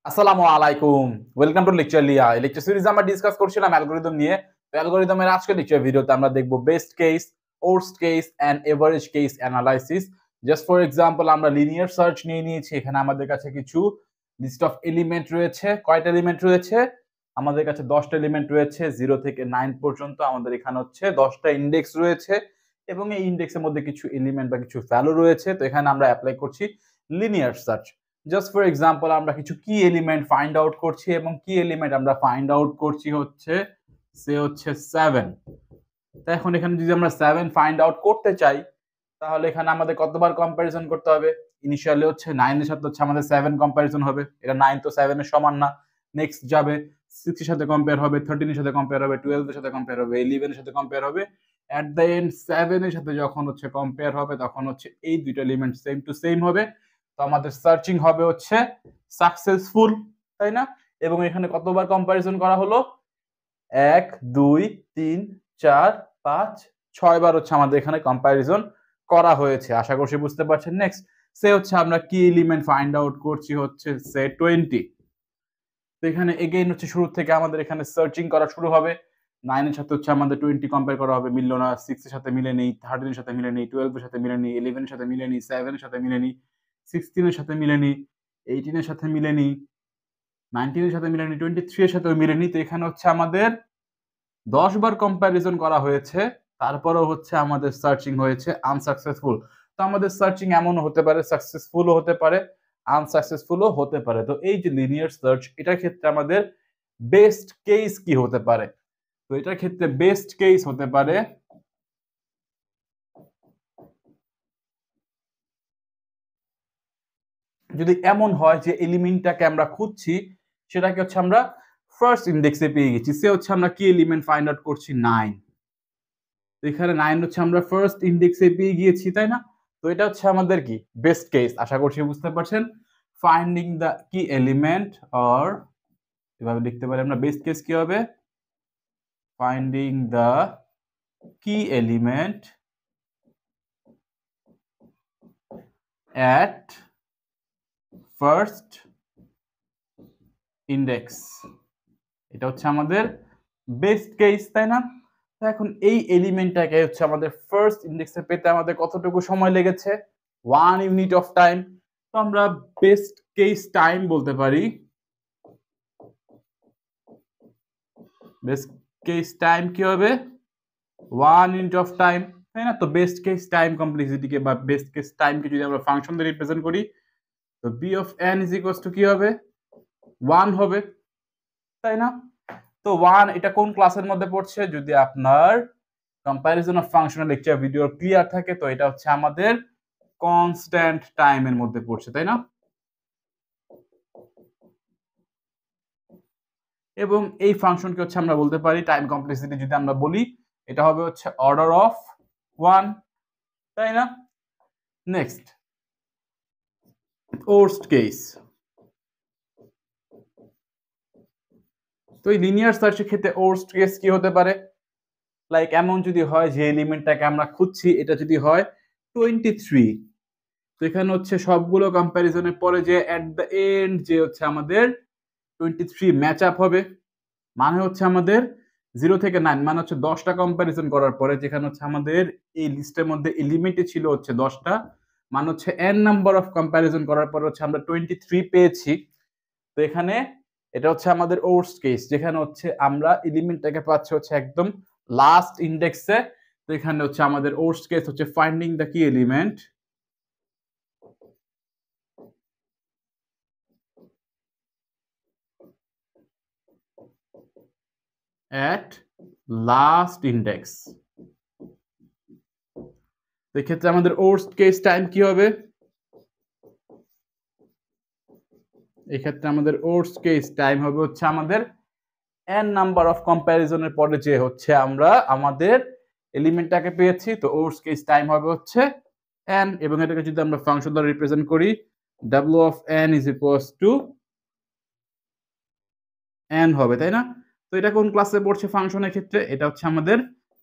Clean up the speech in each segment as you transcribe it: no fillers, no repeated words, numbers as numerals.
আসসালামু আলাইকুম। Welcome to lecture লিয়া। এই লেকচার সিরিজে আমরা ডিসকাস করছিলাম অ্যালগরিদম নিয়ে। তো অ্যালগরিদমের আজকের লেকচার ভিডিওতে আমরা দেখব best case, worst case and average case analysis. Just for example আমরা লিনিয়ার সার্চ নিয়ে নিয়েছি। এখানে আমাদের কাছে কিছু লিস্ট অফ এলিমেন্ট রয়েছে। কয়টা এলিমেন্ট রয়েছে? আমাদের কাছে 10টা এলিমেন্ট রয়েছে 0 থেকে 9 পর্যন্ত। আমাদের এখানে হচ্ছে 10টা ইনডেক্স রয়েছে এবং এই ইনডেক্সের মধ্যে কিছু এলিমেন্ট বা কিছু ভ্যালু রয়েছে। তো এখানে আমরা অ্যাপ্লাই করছি linear search. Just for example আমরা কিছু কি এলিমেন্ট ফাইন্ড আউট করছি এবং কি এলিমেন্ট আমরা ফাইন্ড আউট করছি হচ্ছে 7। তো এখন এখানে যদি আমরা 7 ফাইন্ড আউট করতে চাই তাহলে এখানে আমাদের কতবার কম্পারিজন করতে হবে? ইনিশিয়ালি হচ্ছে 9 এর সাথে হচ্ছে আমাদের 7 কম্পারিজন হবে। এটা 9 তো 7 এর সমান না। নেক্সট যাবে 6 এর সাথে কম্পেয়ার হবে, 13 এর সাথে কম্পেয়ার হবে, 12 এর সাথে কম্পেয়ার হবে, 11 এর সাথে কম্পেয়ার হবে। এট দ্য এন্ড 7 এর সাথে যখন হচ্ছে কম্পেয়ার হবে তখন হচ্ছে এই দুইটা এলিমেন্ট সেম টু সেম হবে। তো আমাদের সার্চিং হবে হচ্ছে সাকসেসফুল, তাই না? এবং এখানে কতবার কম্পারিজন করা হলো? 1 2 3 4 5 6 বার হচ্ছে আমাদের এখানে কম্পারিজন করা হয়েছে। আশা করছি বুঝতে পারছেন। নেক্সট সে হচ্ছে আমরা কি এলিমেন্ট ফাইন্ড আউট করছি হচ্ছে সে 20। তো এখানে এগেইন হচ্ছে শুরু থেকে আমাদের এখানে সার্চিং করা শুরু হবে। 9 এর সাথে হচ্ছে আমাদের 20 কম্পেয়ার করা হবে, মিললো না। 6 এর সাথে মিলে নেই, 13 এর সাথে মিলে নেই, 12 এর সাথে মিলে নেই, 11 এর সাথে মিলে নেই, 7 এর সাথে মিলে নেই, 16 এর সাথে মিলে নেই, 18 এর সাথে মিলে নেই, 19 এর সাথে মিলে নেই, 23 এর সাথেও মিলে নেই। তো এখানে হচ্ছে আমাদের 10 বার কম্প্যারিজন করা হয়েছে, তারপরেও হচ্ছে আমাদের সার্চিং হয়েছে আনসাকসেসফুল। তো আমাদের সার্চিং এমনও হতে পারে সাকসেসফুলও হতে পারে, আনসাকসেসফুলও হতে পারে। তো এই যে লিনিয়ার সার্চ, এটার ক্ষেত্রে আমাদের বেস্ট কেস কি হতে পারে? তো এটার ক্ষেত্রে বেস্ট কেস হতে পারে যদি এমন হয় যে এলিমেন্টটাকে আমরা খুঁজছি সেটাকে হচ্ছে আমরা ফার্স্ট ইন্ডেক্সে পেয়ে গেছি। সে হচ্ছে আমরা কি এলিমেন্ট ফাইন্ড আউট করছি? 9। তো এখানে 9 হচ্ছে আমরা ফার্স্ট ইন্ডেক্সে পেয়ে গিয়েছি, তাই না? তো এটা হচ্ছে আমাদের কি বেস্ট কেস। আশা করছি বুঝতে পারছেন। ফাইন্ডিং দ্য কি এলিমেন্ট, অর এভাবে লিখতে পারি আমরা, বেস্ট কেস কি হবে? ফাইন্ডিং দ্য কি এলিমেন্ট at ফার্স্ট ইন্ডেক্স। এটা হচ্ছে আমাদের বেস্ট কেস, তাই না? তো এখন এই এলিমেন্টটাকে হচ্ছে আমাদের ফার্স্ট ইন্ডেক্সে পেতে আমাদের কতটুকু সময় লেগেছে? 1 ইউনিট অফ টাইম। তো আমরা বেস্ট কেস টাইম বলতে পারি, বেস্ট কেস টাইম কি হবে? 1 ইউনিট অফ টাইম, তাই না? তো বেস্ট কেস টাইম কমপ্লেক্সিটিকে বা বেস্ট কেস টাইমকে যদি আমরা ফাংশন দিয়ে রিপ্রেজেন্ট করি তো b of n is equals to কি হবে? 1 হবে, তাই না? তো 1 এটা কোন ক্লাসের মধ্যে পড়ছে? যদি আপনার comparison of functional lecture video clear থাকে তো এটা হচ্ছে আমাদের কনস্ট্যান্ট টাইমের মধ্যে পড়ছে, তাই না? এবং এই ফাংশনকে হচ্ছে আমরা বলতে পারি টাইম কমপ্লেক্সিটি যদি আমরা বলি এটা হবে হচ্ছে অর্ডার অফ 1, তাই না? Next worst case. তো এই লিনিয়ার সার্চের ক্ষেত্রে ওর্স্ট কেস কি হতে পারে? লাইক এমন যদি হয় যে এলিমেন্টটাকে আমরা খুঁজছি এটা যদি হয় 23, তো এখানে হচ্ছে সবগুলো কম্প্যারিজনের পরে যে এট দ্য এন্ড যে হচ্ছে আমাদের 23 ম্যাচ আপ হবে, মানে হচ্ছে আমাদের 0 থেকে 9 মানে হচ্ছে 10টা কম্প্যারিজন করার পরে যেখানে হচ্ছে আমাদের এই লিস্টের মধ্যে এলিমেন্টই ছিল হচ্ছে 10টা, মানে হচ্ছে n নাম্বার অফ কম্প্যারিজন করার পরে হচ্ছে আমরা 23 পেয়েছি। তো এখানে এটা হচ্ছে আমাদের ওর্স্ট কেস, যেখানে হচ্ছে আমরা এলিমেন্টটাকে পাচ্ছি হচ্ছে একদম লাস্ট ইন্ডেক্সে। তো এখানে হচ্ছে আমাদের ওর্স্ট কেস হচ্ছে ফাইন্ডিং দ্য কি এলিমেন্ট at last index। তো এক্ষেত্রে আমাদের ওর্স্ট কেস টাইম কি হবে? এক্ষেত্রে আমাদের ওর্স্ট কেস টাইম হবে হচ্ছে আমাদের n নাম্বার অফ কম্প্যারিজনের পরে যে হচ্ছে আমরা আমাদের এলিমেন্টটাকে পেয়েছি। তো ওর্স্ট কেস টাইম হবে হচ্ছে n, এবং এটাকে যদি আমরা ফাংশন দ্বারা রিপ্রেজেন্ট করি w of n is equals two n হবে, তাই না? তো এটা কোন ক্লাসে পড়ছে ফাংশনের ক্ষেত্রে? এটা হচ্ছে আমাদের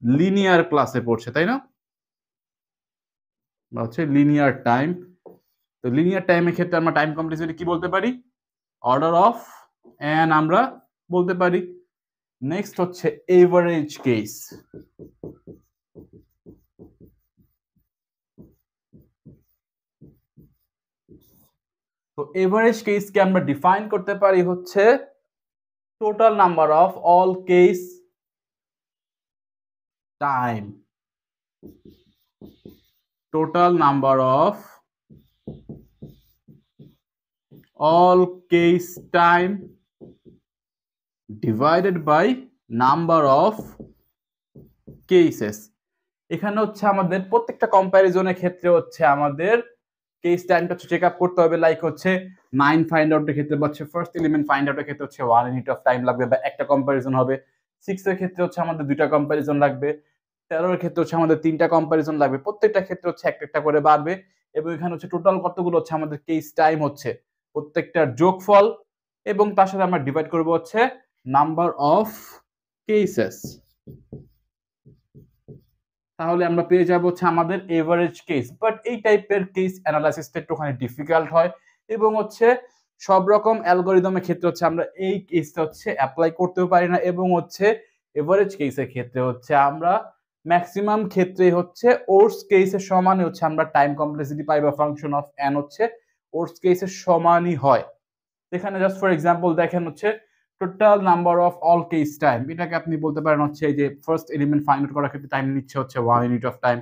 লিনিয়ার ক্লাসে পড়ছে, তাই না? বা হচ্ছে লিনিয়ার টাইম। তো লিনিয়ার টাইমের ক্ষেত্রে আমরা টাইম কমপ্লেক্সিটি কি বলতে পারি? অর্ডার অফ এন আমরা বলতে পারি। নেক্সট হচ্ছে এভারেজ কেস। তো এভারেজ কেসকে আমরা ডিফাইন করতে পারি হচ্ছে total number of all case time, total number of all case time divided by number of cases। এখানে হচ্ছে আমাদের প্রত্যেকটা কম্প্যারিজনের ক্ষেত্রে হচ্ছে আমাদের কেস টাইমটা চেক আপ করতে হবে। লাইক হচ্ছে 9 ফাইন্ড আউটের ক্ষেত্রে বা হচ্ছে ফার্স্ট এলিমেন্ট ফাইন্ড আউটের ক্ষেত্রে হচ্ছে 1 ইউনিট অফ টাইম লাগবে বা একটা কম্প্যারিজন হবে। 6 এর ক্ষেত্রে হচ্ছে আমাদের দুইটা কম্প্যারিজন লাগবে। 13 এর ক্ষেত্রে হচ্ছে আমাদের তিনটা কম্প্যারিজন লাগবে। প্রত্যেকটা ক্ষেত্রে হচ্ছে একটা একটা করে বাড়বে এবং এখানে হচ্ছে টোটাল কতগুলো হচ্ছে আমাদের কেস টাইম হচ্ছে প্রত্যেকটার যোগফল এবং তার সাথে আমরা ডিভাইড করব হচ্ছে নাম্বার অফ কেসেস। তাহলে আমরা পেয়ে যাব হচ্ছে আমাদের এভারেজ কেস। বাট এই টাইপের কেস অ্যানালাইসিসটা একটুখানি ডিফিকাল্ট হয় এবং হচ্ছে সব রকম অ্যালগরিদমের ক্ষেত্রে হচ্ছে আমরা এই কেসটা হচ্ছে অ্যাপ্লাই করতেও পারি না এবং হচ্ছে এভারেজ কেসের ক্ষেত্রে হচ্ছে আমরা ম্যাক্সিমাম ক্ষেত্রে হচ্ছে ওর্স কেসের সমানে হচ্ছে আমরা টাইম কমপ্লেক্সিটি পাই বা ফাংশন অফ এন হচ্ছে ওর্স কেসের সমানই হয়। এখানে জাস্ট ফর এক্সাম্পল দেখেন হচ্ছে total number of all case time, এটাকে আপনি বলতে পারেন হচ্ছে এই যে ফার্স্ট এলিমেন্ট ফাইন্ড আউট করার ক্ষেত্রে টাইম নিচ্ছে হচ্ছে 1 ইউনিট অফ টাইম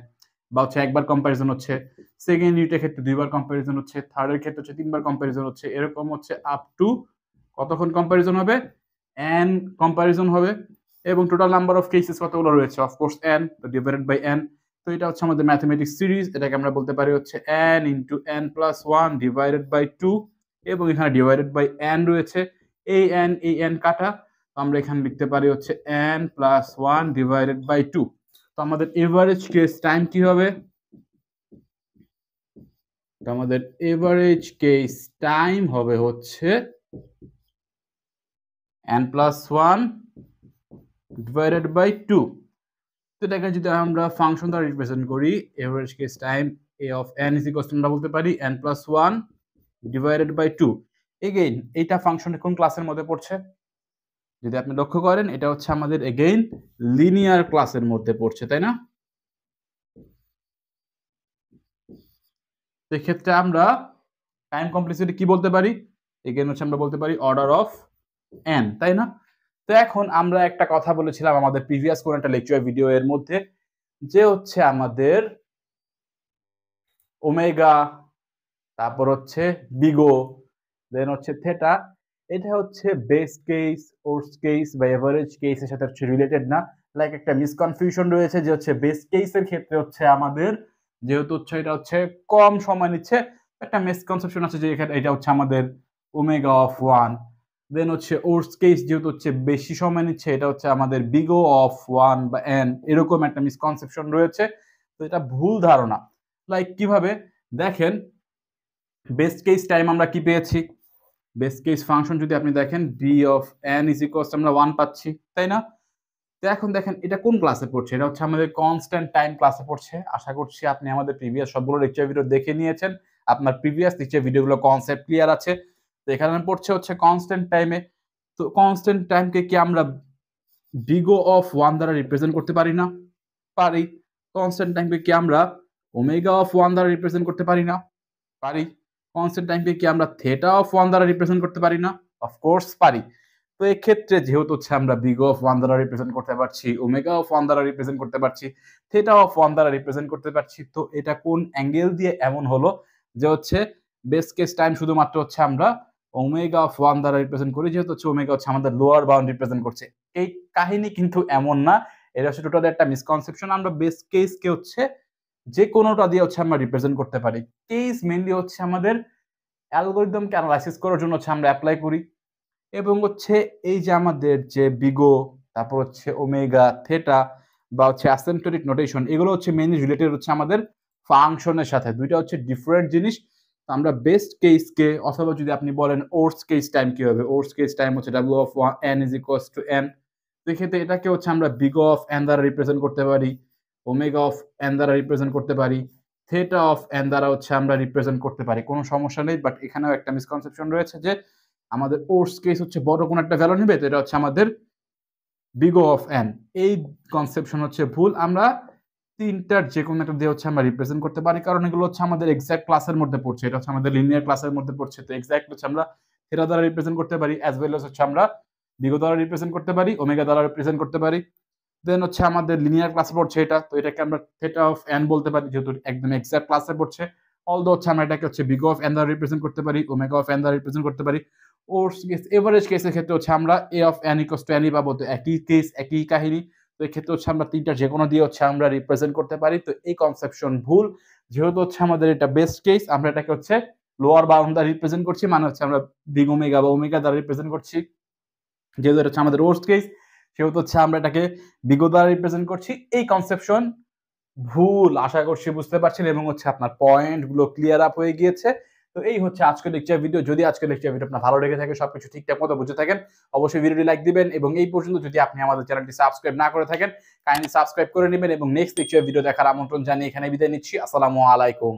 বা হচ্ছে একবার কম্প্যারিজন হচ্ছে, সেকেন্ড ইউনিটের ক্ষেত্রে দুইবার কম্প্যারিজন হচ্ছে, থার্ডের ক্ষেত্রে হচ্ছে তিনবার কম্প্যারিজন হচ্ছে, এরকম হচ্ছে আপ টু কতক্ষণ কম্প্যারিজন হবে, n কম্প্যারিজন হবে এবং টোটাল নাম্বার অফ কেসেস কতগুলো রয়েছে of course n divided by n। তো এটা হচ্ছে আমাদের ম্যাথমেটিক্স সিরিজ, এটাকে আমরা বলতে পারি হচ্ছে n into n plus 1 divided by 2 এবং এখানে ডিভাইডেড বাই n রয়েছে, এই n কাটা, তো আমরা এখানে লিখতে পারি হচ্ছে n প্লাস 1 ডিভাইডেড বাই 2। তো আমাদের এভারেজ কেস টাইম কি হবে, তো আমাদের এভারেজ কেস টাইম হবে হচ্ছে n প্লাস 1 ডিভাইডেড বাই 2। তো এটাকে যদি আমরা ফাংশন দ্বারা রিপ্রেজেন্ট করি, average case time a of n is equal to আমরা বলতে পারি n plus 1 divided by 2। Again এইটা ফাংশনের কোন ক্লাসের মধ্যে পড়ছে, যদি আপনি লক্ষ্য করেন এটা হচ্ছে আমাদের এগেইন লিনিয়ার ক্লাসের মধ্যে পড়ছে, তাই না? সেক্ষেত্রে আমরা টাইম কমপ্লেক্সিটি কি বলতে পারি, এগেইন হচ্ছে আমরা বলতে পারি অর্ডার অফ n, তাই না? তো এখন আমরা একটা কথা বলেছিলাম আমাদের প্রিভিয়াস কোন একটা লেকচার ভিডিও এর মধ্যে যে হচ্ছে আমাদের ওমেগা, তারপর হচ্ছে বিগো, দেন হচ্ছে থেটা, এটা হচ্ছে বেস কেস, ওর্স কেস বা এভারেজ কেসের সাথে হচ্ছে রিলেটেড না। লাইক একটা মিসকনফিউশন রয়েছে যে হচ্ছে বেস কেসের ক্ষেত্রে হচ্ছে আমাদের যেহেতু হচ্ছে এটা হচ্ছে কম সময় নিচ্ছে, একটা মিসকনসেপশন আছে যে এখানে এটা হচ্ছে আমাদের ওমেগা অফ 1। দেন হচ্ছে ওর্স কেস যেহেতু হচ্ছে বেশি সময় নিচ্ছে, এটা হচ্ছে আমাদের বিগো অফ 1 বা n, এরকম একটা মিসকনসেপশন রয়েছে। তো এটা ভুল ধারণা। লাইক কিভাবে দেখেন, বেস্ট কেস টাইম আমরা কি পেয়েছি, বেস্ট কেস ফাংশন যদি আপনি দেখেন b of n is equals আমরা 1 পাচ্ছি, তাই না? তো এখন দেখেন এটা কোন ক্লাসে পড়ছে, এটা হচ্ছে আমাদের কনস্ট্যান্ট টাইম ক্লাসে পড়ছে। আশা করছি আপনি আমাদের প্রিভিয়াস সবগুলো লেকচার ভিডিও দেখে নিয়েছেন, আপনার প্রিভিয়াস লেকচার ভিডিওগুলো কনসেপ্ট ক্লিয়ার আছে। তো এখানে পড়ছে হচ্ছে কনস্ট্যান্ট টাইমে। তো কনস্ট্যান্ট টাইমকে কি আমরা বিগো অফ 1 দ্বারা রিপ্রেজেন্ট করতে পারি না? পারি। কনস্ট্যান্ট টাইমকে কি আমরা ওমেগা অফ 1 দ্বারা রিপ্রেজেন্ট করতে পারি না? পারি। কনস্ট্যান্ট টাইমকে কি আমরা থেটা অফ 1 দ্বারা রিপ্রেজেন্ট করতে পারি না? অফকোর্স পারি। তো এই ক্ষেত্রে যেহেতু হচ্ছে আমরা বিগো অফ 1 দ্বারা রিপ্রেজেন্ট করতে পারছি, ওমেগা অফ 1 দ্বারা রিপ্রেজেন্ট করতে পারছি, থেটা অফ 1 দ্বারা রিপ্রেজেন্ট করতে পারছি, তো এটা কোন অ্যাঙ্গেল দিয়ে এমন হলো যে হচ্ছে বেস কেস টাইম শুধুমাত্র হচ্ছে আমরা ওমেগা অফ 1 দ্বারা রিপ্রেজেন্ট করি, যেহেতু হচ্ছে ওমেগা হচ্ছে আমাদের লোয়ার বাউন্ড রিপ্রেজেন্ট করছে। এই কাহিনী কিন্তু এমন না, এটা হচ্ছে টোটালি একটা মিসকনসেপশন। আমরা বেস কেসকে হচ্ছে যে কোনোটা দিয়ে হচ্ছে আমরা রিপ্রেজেন্ট করতে পারি। কেস মেইনলি হচ্ছে আমাদের অ্যালগরিদমকে অ্যানালাইসিস করার জন্য হচ্ছে আমরা অ্যাপ্লাই করি এবং হচ্ছে এই যে আমাদের যে বিগো, তারপর হচ্ছে ওমেগা, থেটা বা হচ্ছে অ্যাসিম্পটোটিক নোটেশন, এগুলো হচ্ছে মেইনলি রিলেটেড হচ্ছে আমাদের ফাংশনের সাথে। দুইটা হচ্ছে ডিফারেন্ট জিনিস। আমরা বেস্ট কেসকে অথবা যদি আপনি বলেন ওর্স কেস টাইম কি হবে, ওর্স কেস টাইম হচ্ছে w of n is equals two n। সেক্ষেত্রে এটাকে হচ্ছে আমরা বিগো অফ n দ্বারা রিপ্রেজেন্ট করতে পারি, ওমেগা অফ n দ্বারা রিপ্রেজেন্ট করতে পারি, থেটা অফ n দ্বারা হচ্ছে আমরা রিপ্রেজেন্ট করতে পারি, কোনো সমস্যা নেই। বাট এখানেও একটা মিসকনসেপশন রয়েছে যে আমাদের ওর্স কেস হচ্ছে বড় কোন একটা ভ্যালু নিবে, তো এটা হচ্ছে আমাদের বিগ ও অফ এন। এই কনসেপশন হচ্ছে ভুল। আমরা তিনটার যে কোনো একটা দিয়ে হচ্ছে আমরা রিপ্রেজেন্ট করতে পারি, কারণ এগুলো হচ্ছে আমাদের এক্সাক্ট ক্লাসের মধ্যে পড়ছে। এটা হচ্ছে আমাদের লিনিয়ার ক্লাসের মধ্যে পড়ছে, তো এক্সাক্ট হচ্ছে আমরা থিটা দ্বারা রিপ্রেজেন্ট করতে পারি, অ্যাজ ওয়েল এজ হচ্ছে আমরা বিগ দ্বারা রিপ্রেজেন্ট করতে পারি, ওমেগা দ্বারা রিপ্রেজেন্ট করতে পারি। দেন হচ্ছে আমাদের লিনিয়ার ক্লাসে পড়ছে এটা, তো এটাকে আমরা থিটা অফ এন বলতে পারি, যেহেতু একদম এক্সাক্ট ক্লাসে পড়ছে। অলদো হচ্ছে আমরা এটাকে হচ্ছে বিগ অফ এন দ্বারা রিপ্রেজেন্ট করতে পারি, ওমেগা অফ এন দ্বারা রিপ্রেজেন্ট করতে পারি। ওর এভারেজ কেসের ক্ষেত্রে হচ্ছে আমরা A of N equals to N পাবো, তো একই কেস একই কাহিনী। তো এই ক্ষেত্রে হচ্ছে আমরা তিনটা যে কোনো দিয়ে হচ্ছে আমরা রিপ্রেজেন্ট করতে পারি। তো এই কনসেপশন ভুল, যেহেতু হচ্ছে আমাদের এটা বেস্ট কেস, আমরা এটাকে হচ্ছে লোয়ার বাউন্ড দ্বারা রিপ্রেজেন্ট করছি, মানে হচ্ছে আমরা বিগ ওমেগা বা ওমেগা দ্বারা রিপ্রেজেন্ট করছি। যেহেতু এটা হচ্ছে আমাদের ওয়ার্স্ট কেস, সেহেতু হচ্ছে আমরা এটাকে বিগ দ্বারা রিপ্রেজেন্ট করছি। এই কনসেপশন ভুল, আশা করছি বুঝতে পারছেন এবং হচ্ছে আপনার পয়েন্ট গুলো ক্লিয়ার আপ হয়ে গিয়েছে। তো এই হচ্ছে আজকের লেকচার ভিডিও। যদি আজকের লেকচার ভিডিও আপনার ভালো লেগে থাকে, সবকিছু ঠিকঠাক মতো বুঝে থাকেন, অবশ্যই ভিডিওটি লাইক দিবেন এবং এই পর্যন্ত যদি আপনি আমাদের চ্যানেলটি সাবস্ক্রাইব না করে থাকেন, কাইন্ডলি সাবস্ক্রাইব করে নেবেন এবং নেক্সট লেকচার ভিডিও দেখার আমন্ত্রণ জানিয়ে এখানে বিদায় নিচ্ছি। আসসালামু আলাইকুম।